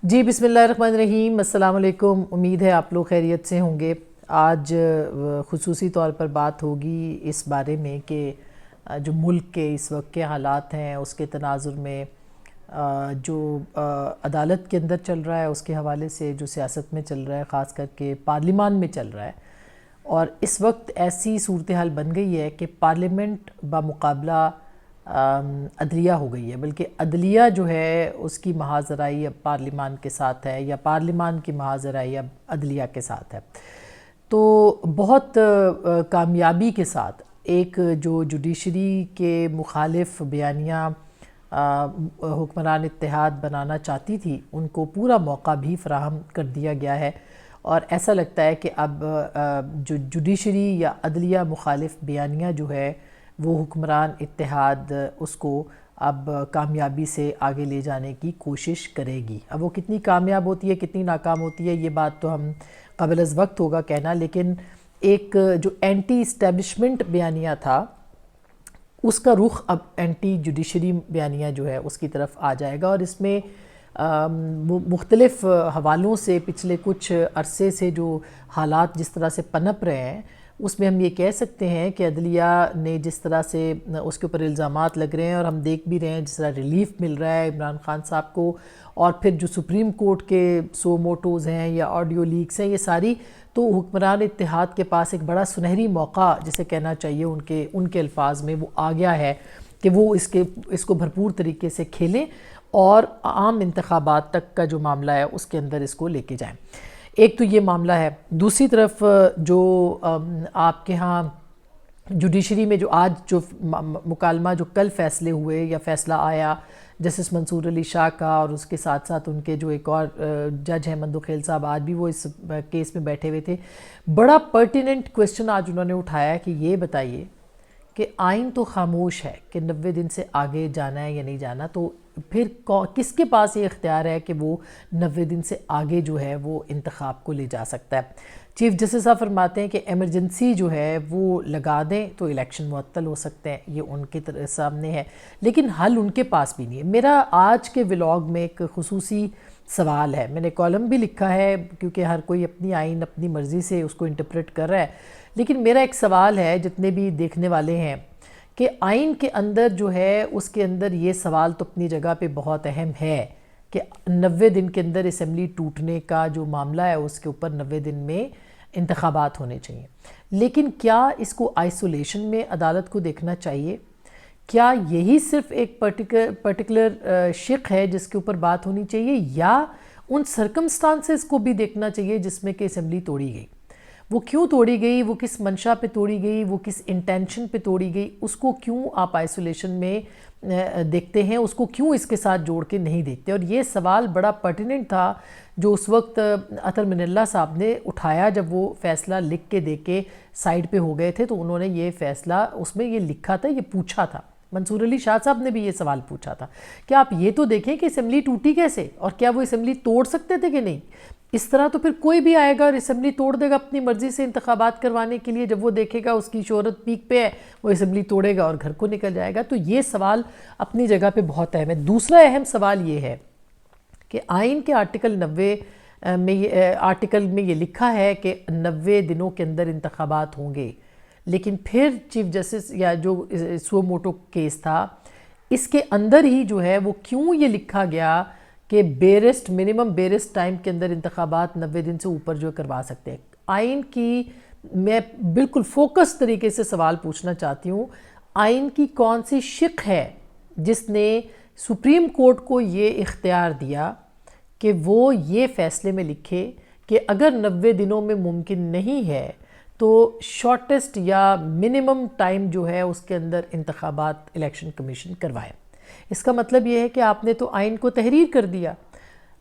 جی بسم اللہ الرحمن الرحیم، السلام علیکم۔ امید ہے آپ لوگ خیریت سے ہوں گے۔ آج خصوصی طور پر بات ہوگی اس بارے میں کہ جو ملک کے اس وقت کے حالات ہیں اس کے تناظر میں جو عدالت کے اندر چل رہا ہے، اس کے حوالے سے جو سیاست میں چل رہا ہے، خاص کر کے پارلیمان میں چل رہا ہے، اور اس وقت ایسی صورتحال بن گئی ہے کہ پارلیمنٹ بمقابلہ عدلیہ ہو گئی ہے، بلکہ عدلیہ جو ہے اس کی محاذرائی اب پارلیمان کے ساتھ ہے، یا پارلیمان کی محاذرائی اب عدلیہ کے ساتھ ہے۔ تو بہت کامیابی کے ساتھ ایک جو جوڈیشری کے مخالف بیانیہ حکمران اتحاد بنانا چاہتی تھی، ان کو پورا موقع بھی فراہم کر دیا گیا ہے، اور ایسا لگتا ہے کہ اب جو جوڈیشری یا عدلیہ مخالف بیانیہ جو ہے وہ حکمران اتحاد اس کو اب کامیابی سے آگے لے جانے کی کوشش کرے گی۔ اب وہ کتنی کامیاب ہوتی ہے، کتنی ناکام ہوتی ہے، یہ بات تو ہم قبل از وقت ہوگا کہنا، لیکن ایک جو اینٹی اسٹیبلشمنٹ بیانیہ تھا اس کا رخ اب اینٹی جوڈیشری بیانیہ جو ہے اس کی طرف آ جائے گا، اور اس میں مختلف حوالوں سے پچھلے کچھ عرصے سے جو حالات جس طرح سے پنپ رہے ہیں، اس میں ہم یہ کہہ سکتے ہیں کہ عدلیہ نے جس طرح سے اس کے اوپر الزامات لگ رہے ہیں، اور ہم دیکھ بھی رہے ہیں جس طرح ریلیف مل رہا ہے عمران خان صاحب کو، اور پھر جو سپریم کورٹ کے سو موٹوز ہیں یا آڈیو لیکس ہیں، یہ ساری تو حکمران اتحاد کے پاس ایک بڑا سنہری موقع جسے کہنا چاہیے ان کے الفاظ میں وہ آ گیا ہے کہ وہ اس کو بھرپور طریقے سے کھیلیں اور عام انتخابات تک کا جو معاملہ ہے اس کے اندر اس کو لے کے جائیں۔ ایک تو یہ معاملہ ہے۔ دوسری طرف جو آپ کے ہاں جوڈیشری میں جو آج جو مکالمہ جو کل فیصلے ہوئے یا فیصلہ آیا جسٹس منصور علی شاہ کا، اور اس کے ساتھ ساتھ ان کے جو ایک اور جج ہیں مندوخیل صاحب، آج بھی وہ اس کیس میں بیٹھے ہوئے تھے، بڑا پرٹیننٹ کویسچن آج انہوں نے اٹھایا کہ یہ بتائیے کہ آئین تو خاموش ہے کہ 90 دن سے آگے جانا ہے یا نہیں جانا، تو پھر کس کے پاس یہ اختیار ہے کہ وہ 90 دن سے آگے جو ہے وہ انتخاب کو لے جا سکتا ہے؟ چیف جسٹس صاحب فرماتے ہیں کہ ایمرجنسی جو ہے وہ لگا دیں تو الیکشن معطل ہو سکتے ہیں، یہ ان کے سامنے ہے، لیکن حل ان کے پاس بھی نہیں ہے۔ میرا آج کے ولاگ میں ایک خصوصی سوال ہے، میں نے کالم بھی لکھا ہے کیونکہ ہر کوئی اپنی آئین اپنی مرضی سے اس کو انٹرپریٹ کر رہا ہے، لیکن میرا ایک سوال ہے جتنے بھی دیکھنے والے ہیں کہ آئین کے اندر جو ہے اس کے اندر یہ سوال تو اپنی جگہ پہ بہت اہم ہے کہ 90 دن کے اندر اسمبلی ٹوٹنے کا جو معاملہ ہے اس کے اوپر 90 دن میں انتخابات ہونے چاہیے، لیکن کیا اس کو آئسولیشن میں عدالت کو دیکھنا چاہیے؟ کیا یہی صرف ایک پرٹیکولر شق ہے جس کے اوپر بات ہونی چاہیے، یا ان سرکمسٹانسز کو بھی دیکھنا چاہیے جس میں کہ اسمبلی توڑی گئی؟ وہ کیوں توڑی گئی، وہ کس منشا پہ توڑی گئی، وہ کس انٹینشن پہ توڑی گئی، اس کو کیوں آپ آئسولیشن میں دیکھتے ہیں، اس کو کیوں اس کے ساتھ جوڑ کے نہیں دیکھتے؟ اور یہ سوال بڑا پرٹیننٹ تھا جو اس وقت عطر من اللہ صاحب نے اٹھایا جب وہ فیصلہ لکھ کے دے کے سائیڈ پہ ہو گئے تھے، تو انہوں نے یہ فیصلہ اس میں یہ لکھا تھا، یہ پوچھا تھا، منصور علی شاہ صاحب نے بھی یہ سوال پوچھا تھا کہ آپ یہ تو دیکھیں کہ اسمبلی ٹوٹی کیسے، اور کیا وہ اسمبلی توڑ سکتے تھے کہ نہیں؟ اس طرح تو پھر کوئی بھی آئے گا اور اسمبلی توڑ دے گا اپنی مرضی سے انتخابات کروانے کے لیے، جب وہ دیکھے گا اس کی شہرت پیک پہ ہے وہ اسمبلی توڑے گا اور گھر کو نکل جائے گا۔ تو یہ سوال اپنی جگہ پہ بہت اہم ہے۔ دوسرا اہم سوال یہ ہے کہ آئین کے آرٹیکل 90 میں یہ لکھا ہے کہ 90 دنوں کے اندر انتخابات ہوں گے، لیکن پھر چیف جسٹس یا جو سو موٹو کیس تھا اس کے اندر ہی جو ہے وہ کیوں یہ لکھا گیا کہ بیرسٹ منیمم بیرسٹ ٹائم کے اندر انتخابات 90 دن سے اوپر جو کروا سکتے ہیں؟ آئین کی میں بالکل فوکس طریقے سے سوال پوچھنا چاہتی ہوں، آئین کی کون سی شق ہے جس نے سپریم کورٹ کو یہ اختیار دیا کہ وہ یہ فیصلے میں لکھے کہ اگر 90 دنوں میں ممکن نہیں ہے تو شارٹسٹ یا منیمم ٹائم جو ہے اس کے اندر انتخابات الیکشن کمیشن کروائے؟ اس کا مطلب یہ ہے کہ آپ نے تو آئین کو تحریر کر دیا،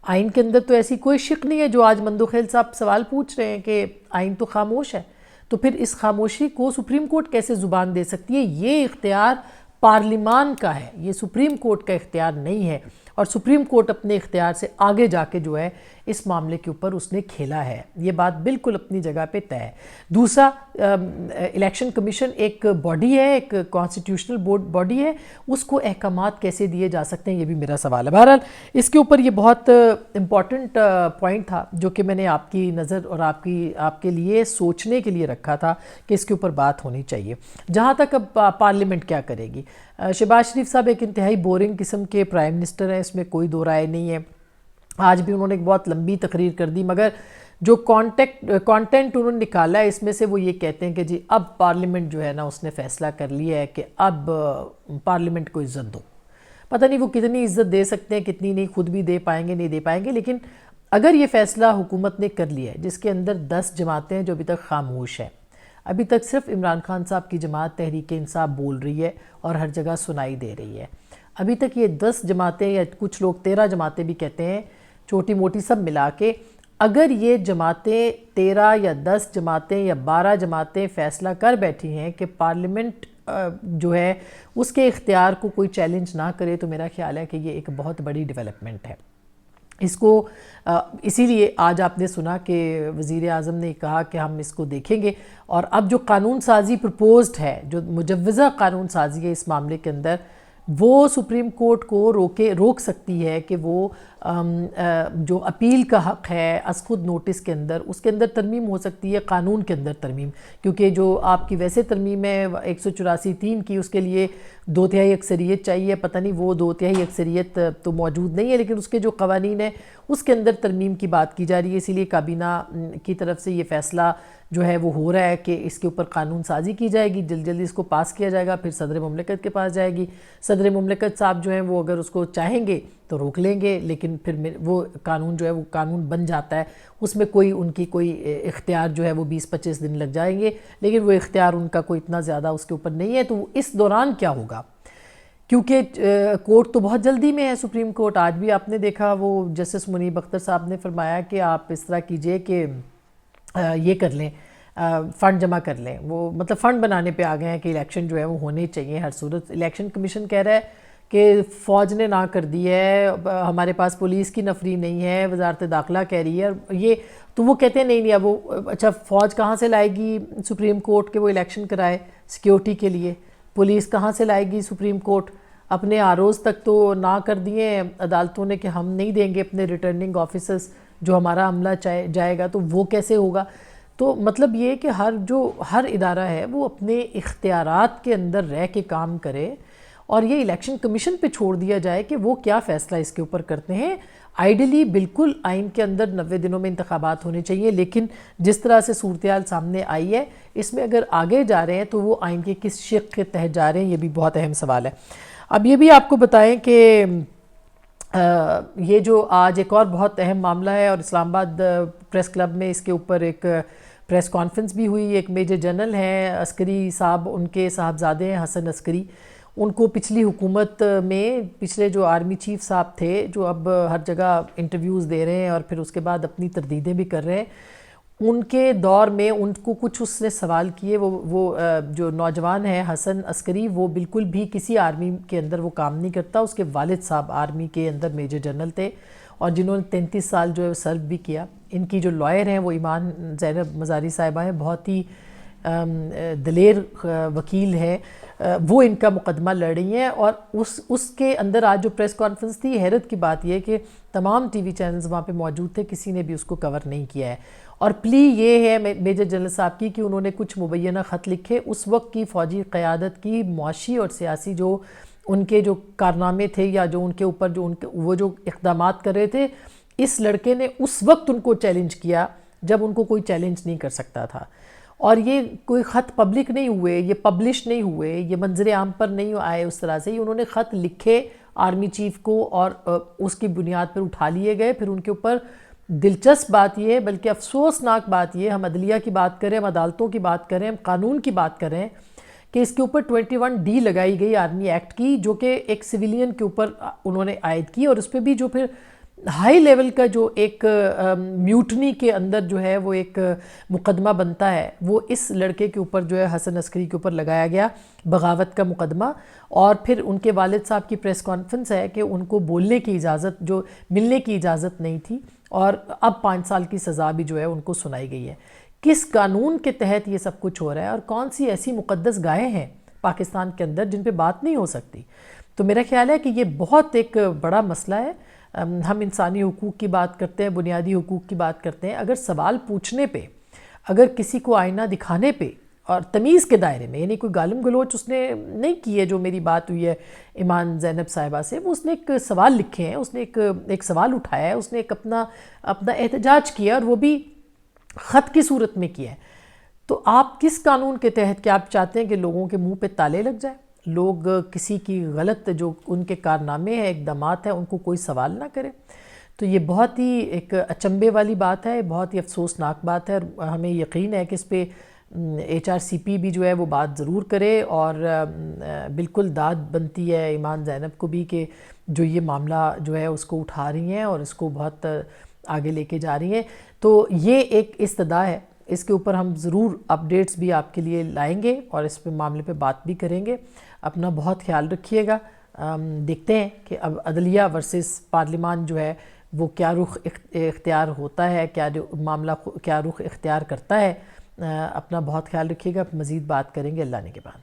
آئین کے اندر تو ایسی کوئی شق نہیں ہے۔ جو آج مندوخیل صاحب سوال پوچھ رہے ہیں کہ آئین تو خاموش ہے، تو پھر اس خاموشی کو سپریم کورٹ کیسے زبان دے سکتی ہے؟ یہ اختیار پارلیمان کا ہے، یہ سپریم کورٹ کا اختیار نہیں ہے، اور سپریم کورٹ اپنے اختیار سے آگے جا کے جو ہے اس معاملے کے اوپر اس نے کھیلا ہے، یہ بات بالکل اپنی جگہ پہ طے ہے۔ دوسرا، الیکشن کمیشن ایک باڈی ہے، ایک کانسٹیٹیوشنل باڈی ہے، اس کو احکامات کیسے دیے جا سکتے ہیں، یہ بھی میرا سوال ہے۔ بہرحال اس کے اوپر یہ بہت امپورٹنٹ پوائنٹ تھا جو کہ میں نے آپ کی نظر اور آپ کے لیے سوچنے کے لیے رکھا تھا کہ اس کے اوپر بات ہونی چاہیے۔ جہاں تک اب پارلیمنٹ کیا کرے گی، شہباز شریف صاحب ایک انتہائی بورنگ قسم کے پرائم منسٹر ہیں، اس میں کوئی دو رائے نہیں ہے۔ آج بھی انہوں نے ایک بہت لمبی تقریر کر دی، مگر جو کانٹینٹ انہوں نے نکالا ہے اس میں سے وہ یہ کہتے ہیں کہ جی اب پارلیمنٹ جو ہے نا اس نے فیصلہ کر لیا ہے کہ اب پارلیمنٹ کو عزت دو۔ پتہ نہیں وہ کتنی عزت دے سکتے ہیں، کتنی نہیں، خود بھی دے پائیں گے نہیں دے پائیں گے، لیکن اگر یہ فیصلہ حکومت نے کر لیا ہے جس کے اندر 10 جماعتیں ہیں جو ابھی تک خاموش ہیں، ابھی تک صرف عمران خان صاحب کی جماعت تحریک انصاف بول رہی ہے اور ہر جگہ سنائی دے رہی ہے، ابھی تک یہ 10 جماعتیں یا کچھ لوگ 13 جماعتیں بھی کہتے ہیں، چھوٹی موٹی سب ملا کے، اگر یہ جماعتیں 13 یا 10 جماعتیں یا 12 جماعتیں فیصلہ کر بیٹھی ہیں کہ پارلیمنٹ جو ہے اس کے اختیار کو کوئی چیلنج نہ کرے، تو میرا خیال ہے کہ یہ ایک بہت بڑی ڈیولپمنٹ ہے۔ اس کو اسی لیے آج آپ نے سنا کہ وزیر اعظم نے کہا کہ ہم اس کو دیکھیں گے، اور اب جو قانون سازی پرپوزڈ ہے، جو مجوزہ قانون سازی ہے اس معاملے کے اندر، وہ سپریم کورٹ کو روک سکتی ہے کہ وہ جو اپیل کا حق ہے از خود نوٹس کے اندر، اس کے اندر ترمیم ہو سکتی ہے، قانون کے اندر ترمیم، کیونکہ جو آپ کی ویسے ترمیم ہے 184(3) کی، اس کے لیے 2/3 اکثریت چاہیے، پتہ نہیں وہ 2/3 اکثریت تو موجود نہیں ہے، لیکن اس کے جو قوانین ہیں اس کے اندر ترمیم کی بات کی جا رہی ہے، اسی لیے کابینہ کی طرف سے یہ فیصلہ جو ہے وہ ہو رہا ہے کہ اس کے اوپر قانون سازی کی جائے گی، جلدی اس کو پاس کیا جائے گا، پھر صدر مملکت کے پاس جائے گی۔ صدر مملکت صاحب جو ہیں وہ اگر اس کو چاہیں گے تو روک لیں گے، لیکن پھر وہ قانون جو ہے وہ قانون بن جاتا ہے، اس میں ان کی کوئی اختیار جو ہے وہ 20-25 دن لگ جائیں گے، لیکن وہ اختیار ان کا کوئی اتنا زیادہ اس کے اوپر نہیں ہے۔ تو اس دوران کیا ہوگا، کیونکہ کورٹ تو بہت جلدی میں ہے، سپریم کورٹ آج بھی آپ نے دیکھا، وہ جسٹس منیب اختر صاحب نے فرمایا کہ آپ اس طرح کیجئے کہ یہ کر لیں، فنڈ جمع کر لیں، وہ مطلب فنڈ بنانے پہ آ گئے ہیں کہ الیکشن جو ہے وہ ہونے چاہیے ہر صورت۔ الیکشن کمیشن کہہ رہا ہے کہ فوج نے نہ کر دی ہے، ہمارے پاس پولیس کی نفری نہیں ہے، وزارت داخلہ کہہ رہی ہے، یہ تو وہ کہتے ہیں نہیں اب وہ اچھا فوج کہاں سے لائے گی سپریم کورٹ کہ وہ الیکشن کرائے سیکیورٹی کے لیے، پولیس کہاں سے لائے گی سپریم کورٹ، اپنے آروز تک تو نہ کر دیے عدالتوں نے کہ ہم نہیں دیں گے اپنے ریٹرننگ آفیسرز جو ہمارا عملہ جائے گا، تو وہ کیسے ہوگا؟ تو مطلب یہ کہ ہر ادارہ ہے وہ اپنے اختیارات کے اندر رہ کے کام کرے، اور یہ الیکشن کمیشن پہ چھوڑ دیا جائے کہ وہ کیا فیصلہ اس کے اوپر کرتے ہیں۔ آئیڈیلی بالکل آئین کے اندر 90 دنوں میں انتخابات ہونے چاہیے، لیکن جس طرح سے صورتحال سامنے آئی ہے اس میں اگر آگے جا رہے ہیں تو وہ آئین کے کس شق کے تحت جا رہے ہیں، یہ بھی بہت اہم سوال ہے۔ اب یہ بھی آپ کو بتائیں کہ یہ جو آج ایک اور بہت اہم معاملہ ہے، اور اسلام آباد پریس کلب میں اس کے اوپر ایک پریس کانفرنس بھی ہوئی، ایک میجر جنرل ہیں عسکری صاحب، ان کے صاحبزادے ہیں حسن عسکری، ان کو پچھلی حکومت میں پچھلے جو آرمی چیف صاحب تھے جو اب ہر جگہ انٹرویوز دے رہے ہیں اور پھر اس کے بعد اپنی تردیدیں بھی کر رہے ہیں، ان کے دور میں ان کو کچھ اس نے سوال کیے، وہ جو نوجوان ہے حسن عسکری، وہ بالکل بھی کسی آرمی کے اندر وہ کام نہیں کرتا، اس کے والد صاحب آرمی کے اندر میجر جنرل تھے اور جنہوں نے 33 سال جو ہے سرو بھی کیا۔ ان کی جو لائر ہیں وہ ایمان زینب مزاری صاحبہ ہیں، بہت ہی دلیر وکیل ہے، وہ ان کا مقدمہ لڑ رہی ہیں، اور اس کے اندر آج جو پریس کانفرنس تھی، حیرت کی بات یہ کہ تمام ٹی وی چینلز وہاں پہ موجود تھے، کسی نے بھی اس کو کور نہیں کیا ہے، اور پلی یہ ہے میجر جنرل صاحب کی کہ انہوں نے کچھ مبینہ خط لکھے اس وقت کی فوجی قیادت کی معاشی اور سیاسی جو ان کے جو کارنامے تھے یا جو ان کے اوپر وہ جو اقدامات کر رہے تھے، اس لڑکے نے اس وقت ان کو چیلنج کیا جب ان کو کوئی چیلنج نہیں کر سکتا تھا، اور یہ کوئی خط پبلک نہیں ہوئے، یہ پبلش نہیں ہوئے، یہ منظر عام پر نہیں آئے، اس طرح سے انہوں نے خط لکھے آرمی چیف کو اور اس کی بنیاد پر اٹھا لیے گئے۔ پھر ان کے اوپر دلچسپ بات یہ ہے، بلکہ افسوسناک بات یہ، ہم عدلیہ کی بات کریں، ہم عدالتوں کی بات کریں، ہم قانون کی بات کریں، کہ اس کے اوپر 21D لگائی گئی آرمی ایکٹ کی، جو کہ ایک سویلین کے اوپر انہوں نے عائد کی، اور اس پہ بھی جو پھر ہائی لیول کا جو ایک میوٹنی کے اندر جو ہے وہ ایک مقدمہ بنتا ہے، وہ اس لڑکے کے اوپر جو ہے حسن عسکری کے اوپر لگایا گیا، بغاوت کا مقدمہ. اور پھر ان کے والد صاحب کی پریس کانفرنس ہے کہ ان کو بولنے کی اجازت، جو ملنے کی اجازت نہیں تھی، اور اب 5 سال کی سزا بھی جو ہے ان کو سنائی گئی ہے. کس قانون کے تحت یہ سب کچھ ہو رہا ہے، اور کون سی ایسی مقدس گاہیں ہیں پاکستان کے اندر جن پہ بات نہیں ہو سکتی؟ تو میرا خیال ہے کہ یہ بہت ایک بڑا مسئلہ ہے. ہم انسانی حقوق کی بات کرتے ہیں، بنیادی حقوق کی بات کرتے ہیں، اگر سوال پوچھنے پہ، اگر کسی کو آئینہ دکھانے پہ، اور تمیز کے دائرے میں، یعنی کوئی گالم گلوچ اس نے نہیں کی ہے، جو میری بات ہوئی ہے ایمان زینب صاحبہ سے، وہ اس نے ایک سوال لکھے ہیں، اس نے ایک سوال اٹھایا ہے، اس نے ایک اپنا احتجاج کیا، اور وہ بھی خط کی صورت میں کیا ہے. تو آپ کس قانون کے تحت، کیا آپ چاہتے ہیں کہ لوگوں کے منہ پہ تالے لگ جائیں، لوگ کسی کی غلط جو ان کے کارنامے ہیں، اقدامات ہیں، ان کو کوئی سوال نہ کرے؟ تو یہ بہت ہی ایک اچنبے والی بات ہے، بہت ہی افسوسناک بات ہے، اور ہمیں یقین ہے کہ اس پہ HRCP بھی جو ہے وہ بات ضرور کرے. اور بالکل داد بنتی ہے ایمان زینب کو بھی کہ جو یہ معاملہ جو ہے اس کو اٹھا رہی ہیں اور اس کو بہت آگے لے کے جا رہی ہیں. تو یہ ایک استدعا ہے، اس کے اوپر ہم ضرور اپڈیٹس بھی آپ کے لیے لائیں گے، اور اس پہ معاملے پہ بات بھی کریں گے. اپنا بہت خیال رکھیے گا. دیکھتے ہیں کہ اب عدلیہ ورسز پارلیمان جو ہے وہ کیا رخ اختیار ہوتا ہے، کیا معاملہ کیا رخ اختیار کرتا ہے. اپنا بہت خیال رکھیے گا. مزید بات کریں گے اللہ نے کے بعد.